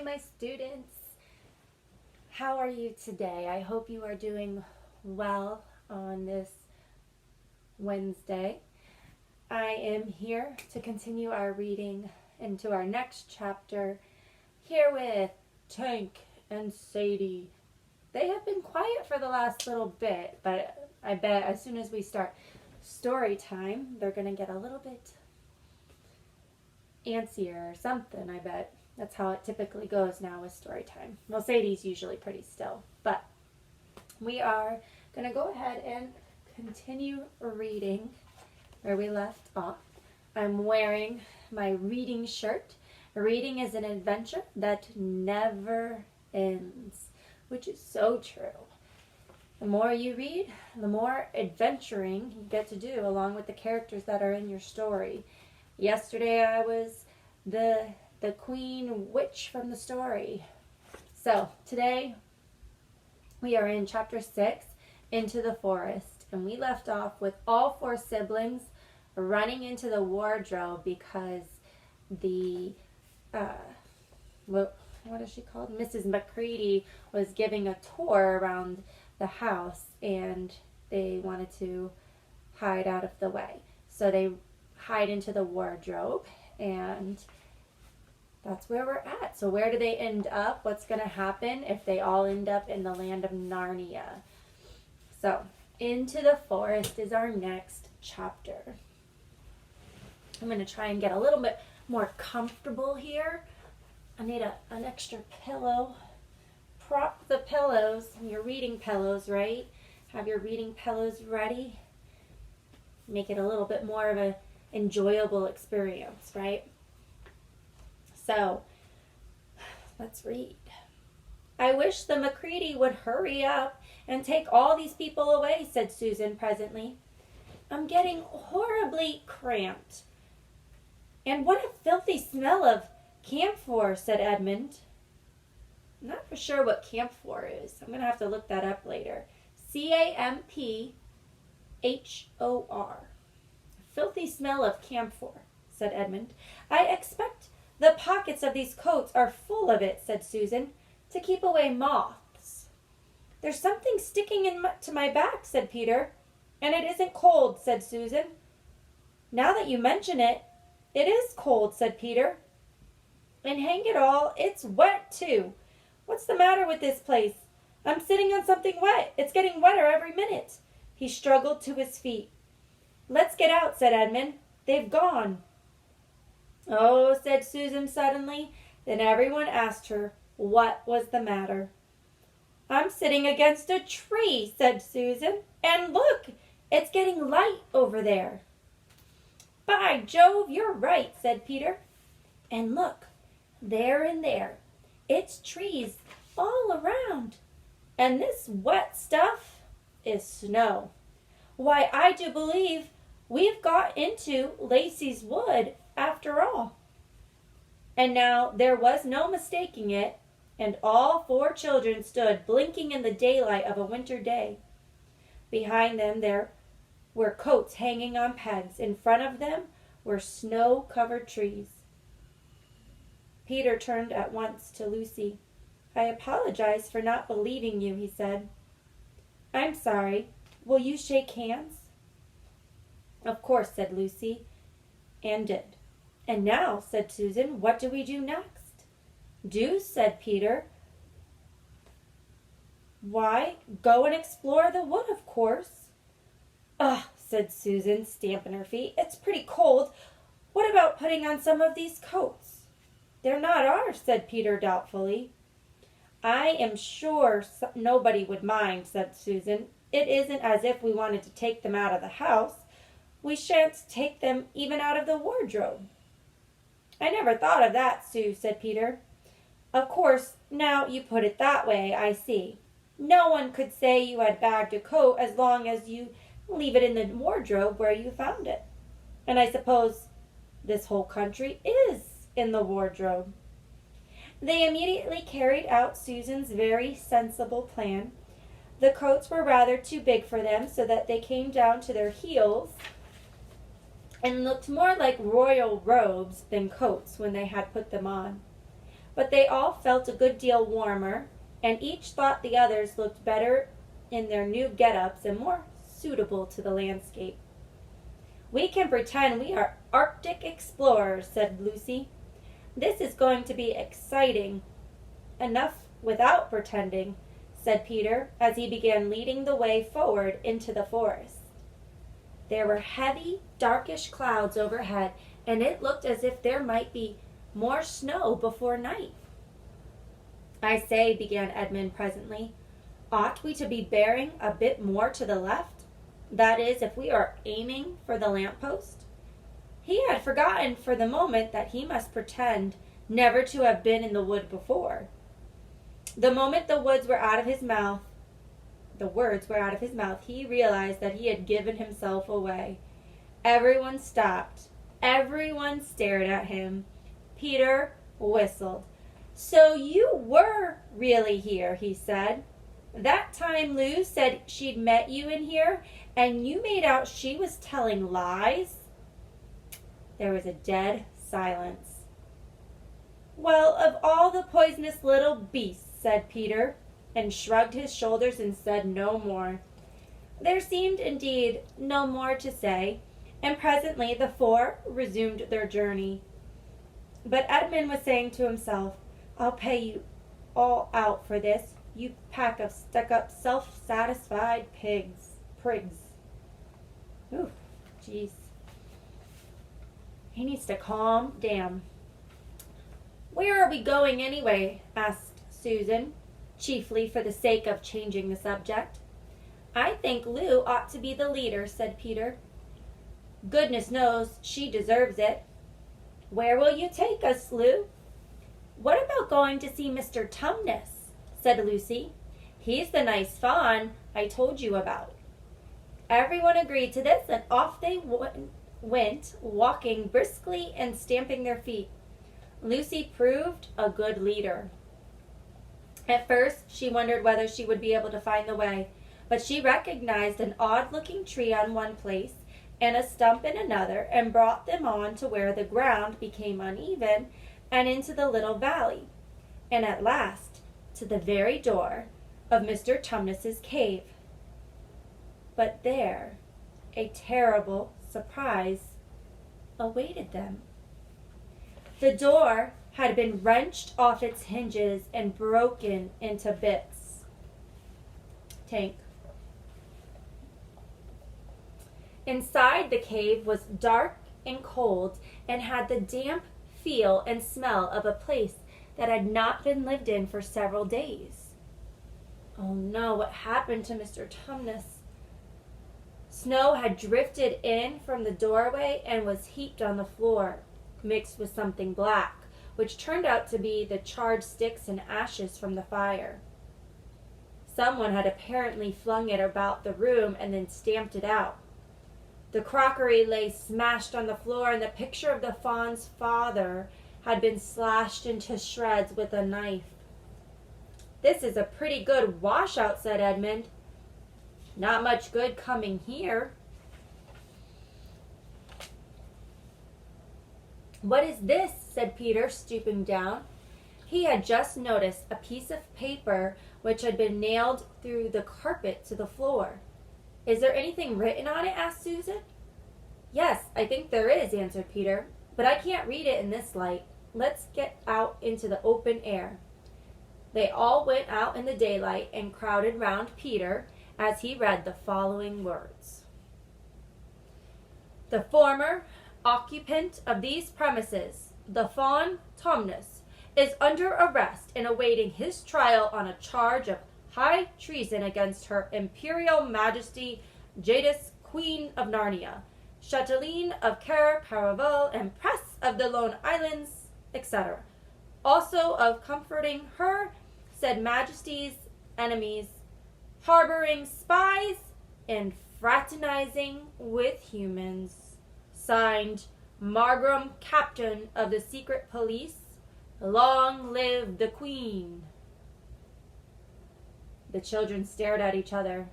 Hi, my students. How are you today? I hope you are doing well on this Wednesday. I am here to continue our reading into our next chapter here with Tank and Sadie. They have been quiet for the last little bit, but I bet as soon as we start story time, they're going to get a little bit antsier or something, I bet. That's how it typically goes now with story time. Well, Sadie's usually pretty still, but we are going to go ahead and continue reading where we left off. I'm wearing my reading shirt. Reading is an adventure that never ends, which is so true. The more you read, the more adventuring you get to do along with the characters that are in your story. Yesterday I was the queen witch from the story. So today we are in chapter 6, Into the Forest, and we left off with all 4 siblings running into the wardrobe because the what is she called? Mrs. McCready was giving a tour around the house and they wanted to hide out of the way. So they hide into the wardrobe, and that's where we're at. So where do they end up? What's going to happen if they all end up in the land of Narnia? So, Into the Forest is our next chapter. I'm going to try and get a little bit more comfortable here. I need an extra pillow. Prop the pillows, your reading pillows, right? Have your reading pillows ready. Make it a little bit more of an enjoyable experience, right? So, let's read. I wish the McCready would hurry up and take all these people away, said Susan presently. I'm getting horribly cramped. And what a filthy smell of camphor, said Edmund. I'm not for sure what camphor is. I'm going to have to look that up later. C-A-M-P-H-O-R. Filthy smell of camphor, said Edmund. I expect the pockets of these coats are full of it, said Susan, to keep away moths. There's something sticking to my back, said Peter. And it isn't cold, said Susan. Now that you mention it, it is cold, said Peter. And hang it all, it's wet too. What's the matter with this place? I'm sitting on something wet. It's getting wetter every minute. He struggled to his feet. Let's get out, said Edmund. They've gone. Oh, said Susan suddenly. Then everyone asked her what was the matter. I'm sitting against a tree, said Susan. And look, it's getting light over there. By Jove, you're right, said Peter. And look, there and there. It's trees all around. And this wet stuff is snow. Why, I do believe we've got into Lacey's wood after all. And now there was no mistaking it, and all 4 children stood blinking in the daylight of a winter day. Behind them there were coats hanging on pegs. In front of them were snow-covered trees. Peter turned at once to Lucy. I apologize for not believing you, he said. I'm sorry. Will you shake hands? Of course, said Lucy, and did. And now, said Susan, what do we do next? Do, said Peter. Why, go and explore the wood, of course. Ugh, said Susan, stamping her feet. It's pretty cold. What about putting on some of these coats? They're not ours, said Peter doubtfully. I am sure nobody would mind, said Susan. It isn't as if we wanted to take them out of the house. We shan't take them even out of the wardrobe. I never thought of that, Sue, said Peter. Of course, now you put it that way, I see. No one could say you had bagged a coat as long as you leave it in the wardrobe where you found it. And I suppose this whole country is in the wardrobe. They immediately carried out Susan's very sensible plan. The coats were rather too big for them, so that they came down to their heels and looked more like royal robes than coats when they had put them on. but they all felt a good deal warmer, and each thought the others looked better in their new get-ups and more suitable to the landscape. "We can pretend we are Arctic explorers," said Lucy. "This is going to be exciting enough without pretending," said Peter, as he began leading the way forward into the forest. There were heavy, darkish clouds overhead, and it looked as if there might be more snow before night. "I say," began Edmund presently, "ought we to be bearing a bit more to the left? That is, if we are aiming for the lamppost?" He had forgotten for the moment that he must pretend never to have been in the wood before. The moment the words were out of his mouth, he realized that he had given himself away. Everyone stopped. Everyone stared at him. Peter whistled. "So you were really here," he said. "That time Lou said she'd met you in here, and you made out she was telling lies?" There was a dead silence. "Well, of all the poisonous little beasts," said Peter, and shrugged his shoulders and said no more. There seemed, indeed, no more to say, and presently the four resumed their journey. But Edmund was saying to himself, "I'll pay you all out for this, you pack of stuck-up, self-satisfied prigs." Ooh, jeez. He needs to calm down. "Where are we going anyway?" asked Susan, chiefly for the sake of changing the subject. "I think Lou ought to be the leader," said Peter. "Goodness knows she deserves it." "Where will you take us, Lou?" "What about going to see Mr. Tumnus?" said Lucy. "He's the nice fawn I told you about." Everyone agreed to this, and off they went, walking briskly and stamping their feet. Lucy proved a good leader. At first, she wondered whether she would be able to find the way, but she recognized an odd-looking tree on one place and a stump in another, and brought them on to where the ground became uneven and into the little valley, and at last to the very door of Mr. Tumnus's cave. But there, a terrible surprise awaited them. The door had been wrenched off its hinges and broken into bits. Tank. Inside the cave was dark and cold, and had the damp feel and smell of a place that had not been lived in for several days. Oh no, what happened to Mr. Tumnus? Snow had drifted in from the doorway and was heaped on the floor, mixed with something black, which turned out to be the charred sticks and ashes from the fire. Someone had apparently flung it about the room and then stamped it out. The crockery lay smashed on the floor, and the picture of the fawn's father had been slashed into shreds with a knife. "This is a pretty good washout," said Edmund. "Not much good coming here." "What is this?" said Peter, stooping down. He had just noticed a piece of paper which had been nailed through the carpet to the floor. "Is there anything written on it?" asked Susan. "Yes, I think there is," answered Peter, "but I can't read it in this light. Let's get out into the open air." They all went out in the daylight and crowded round Peter as he read the following words. "The former occupant of these premises, the fawn Tumnus, is under arrest and awaiting his trial on a charge of high treason against Her Imperial Majesty Jadis, Queen of Narnia, Chatelaine of Cair Paravel, Empress of the Lone Islands, etc. Also of comforting her said Majesty's enemies, harboring spies, and fraternizing with humans. Signed, Margram, Captain of the Secret Police. Long live the Queen." The children stared at each other.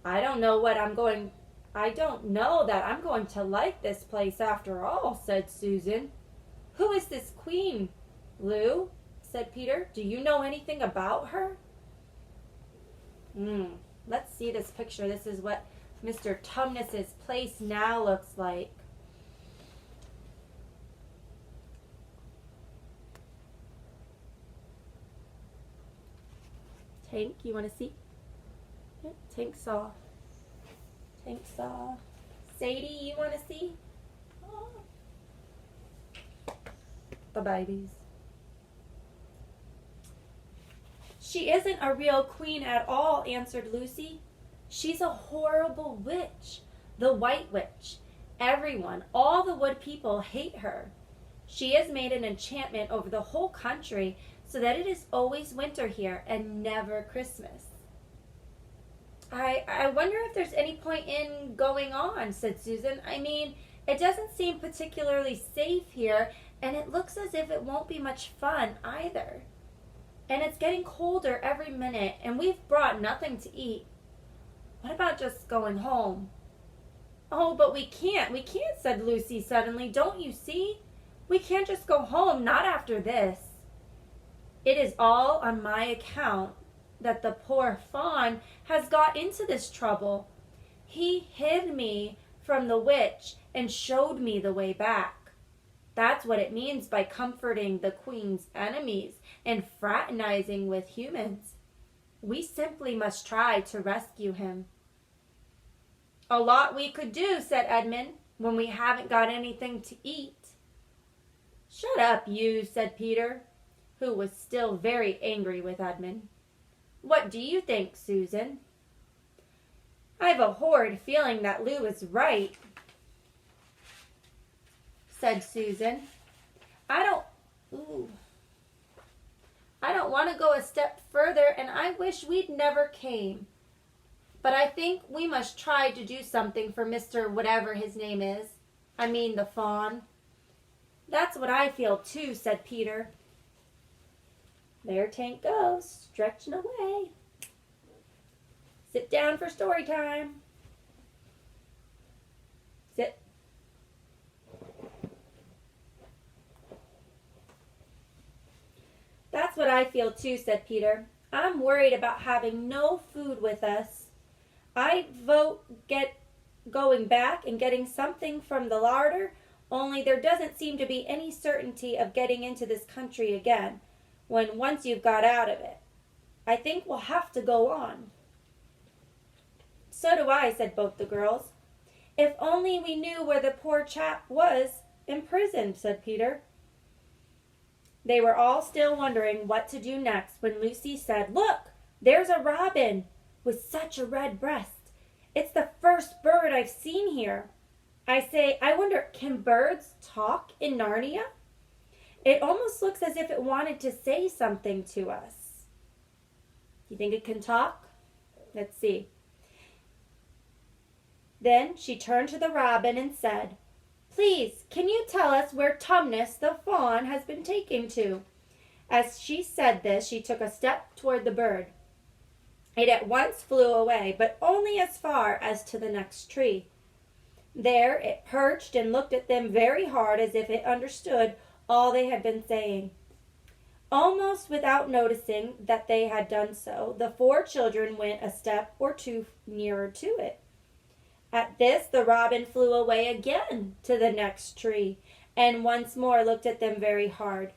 I don't know that I'm going to like this place after all," said Susan. "Who is this Queen?" Lou, said Peter, do you know anything about her? Let's see this picture. This is what Mr. Tumnus's place now looks like. Tank, you want to see? Yeah, Tank saw. Tank saw. Sadie, you want to see? Oh. The babies. She isn't a real queen at all, answered Lucy. She's a horrible witch, the White Witch. Everyone, all the wood people, hate her. She has made an enchantment over the whole country so that it is always winter here and never Christmas. I wonder if there's any point in going on, said Susan. I mean, it doesn't seem particularly safe here, and it looks as if it won't be much fun either. And it's getting colder every minute, and we've brought nothing to eat. What about just going home? Oh, but we can't, said Lucy suddenly. Don't you see? We can't just go home, not after this. It is all on my account that the poor fawn has got into this trouble. He hid me from the witch and showed me the way back. That's what it means by comforting the queen's enemies and fraternizing with humans. We simply must try to rescue him. A lot we could do, said Edmund, when we haven't got anything to eat. Shut up, you, said Peter, who was still very angry with Edmund. What do you think, Susan? I've a horrid feeling that Lou is right, said Susan. I don't want to go a step further, and I wish we'd never came. But I think we must try to do something for Mr. whatever his name is. I mean the fawn. That's what I feel too, said Peter. There Tank goes, stretching away. Sit down for story time. Sit. That's what I feel too, said Peter. I'm worried about having no food with us. I vote going back and getting something from the larder, only there doesn't seem to be any certainty of getting into this country again, when once you've got out of it. I think we'll have to go on. So do I, said both the girls. If only we knew where the poor chap was imprisoned, said Peter. They were all still wondering what to do next when Lucy said, Look, there's a robin with such a red breast. It's the first bird I've seen here. I wonder, can birds talk in Narnia? It almost looks as if it wanted to say something to us. You think it can talk? Let's see. Then she turned to the robin and said, Please, can you tell us where Tumnus the fawn has been taken to? As she said this, she took a step toward the bird. It at once flew away, but only as far as to the next tree. There it perched and looked at them very hard as if it understood all they had been saying. Almost without noticing that they had done so, the 4 children went a step or 2 nearer to it. At this, the robin flew away again to the next tree, and once more looked at them very hard.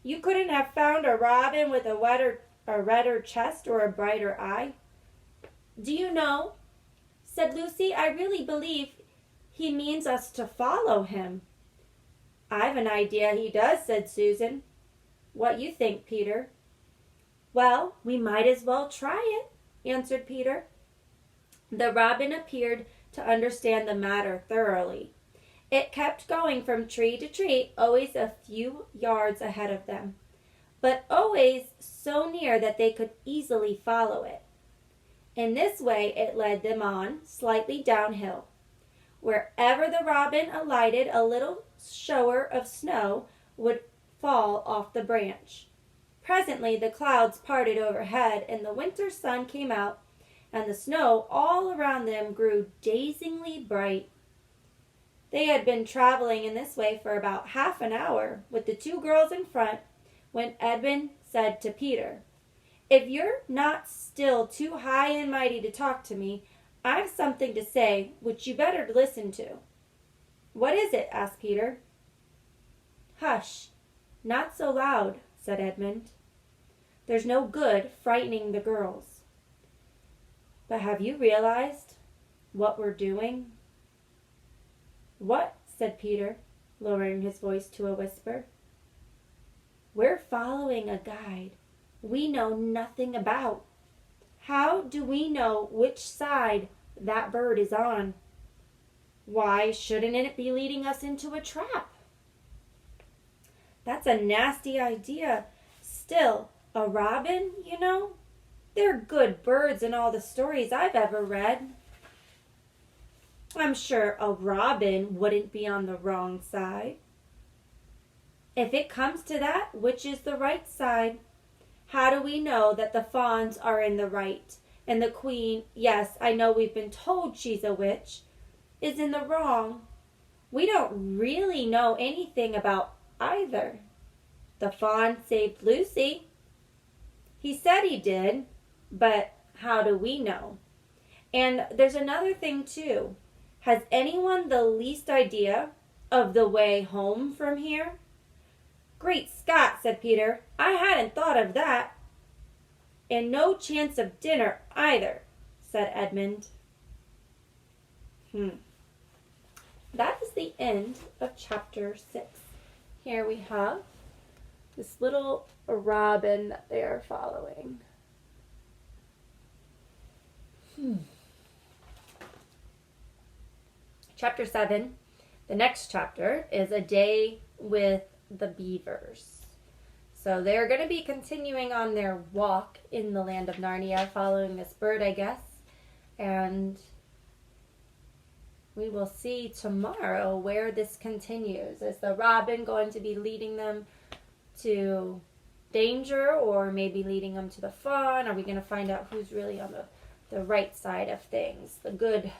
You couldn't have found a robin with a redder chest or a brighter eye? Do you know, said Lucy, I really believe he means us to follow him. I've an idea he does, said Susan. What you think, Peter? Well, we might as well try it, answered Peter. The robin appeared to understand the matter thoroughly. It kept going from tree to tree, always a few yards ahead of them, but always so near that they could easily follow it. In this way it led them on, slightly downhill. Wherever the robin alighted, a little shower of snow would fall off the branch. Presently the clouds parted overhead, and the winter sun came out, and the snow all around them grew dazzlingly bright. They had been traveling in this way for about half an hour with the two girls in front when Edmund said to Peter, "If you're not still too high and mighty to talk to me, I've something to say which you better listen to." "What is it?" asked Peter. "Hush, not so loud," said Edmund. "There's no good frightening the girls." "But have you realized what we're doing?" "What?" said Peter, lowering his voice to a whisper. "We're following a guide we know nothing about. How do we know which side that bird is on?" "Why shouldn't it be leading us into a trap?" "That's a nasty idea. Still, a robin, you know, they're good birds in all the stories I've ever read." "I'm sure a robin wouldn't be on the wrong side." "If it comes to that, which is the right side? How do we know that the fawns are in the right and the queen, yes, I know we've been told she's a witch, is in the wrong? We don't really know anything about either. The fawn saved Lucy." "He said he did, but how do we know? And there's another thing too. Has anyone the least idea of the way home from here?" "Great Scott," said Peter, "I hadn't thought of that." "And no chance of dinner either," said Edmund. That is the end of chapter 6. Here we have this little robin that they are following. Chapter 7, the next chapter, is a day with the beavers. So they're going to be continuing on their walk in the land of Narnia, following this bird, I guess. And we will see tomorrow where this continues. Is the robin going to be leading them to danger, or maybe leading them to the fawn? Are we going to find out who's really on the right side of things? The good.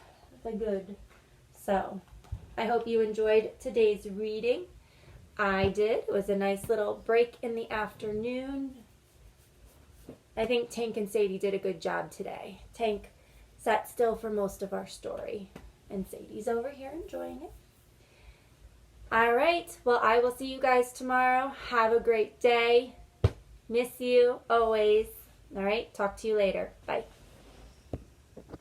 So, I hope you enjoyed today's reading. I did. It was a nice little break in the afternoon. I think Tank and Sadie did a good job today. Tank sat still for most of our story, and Sadie's over here enjoying it. All right. Well, I will see you guys tomorrow. Have a great day. Miss you always. All right. Talk to you later. Bye.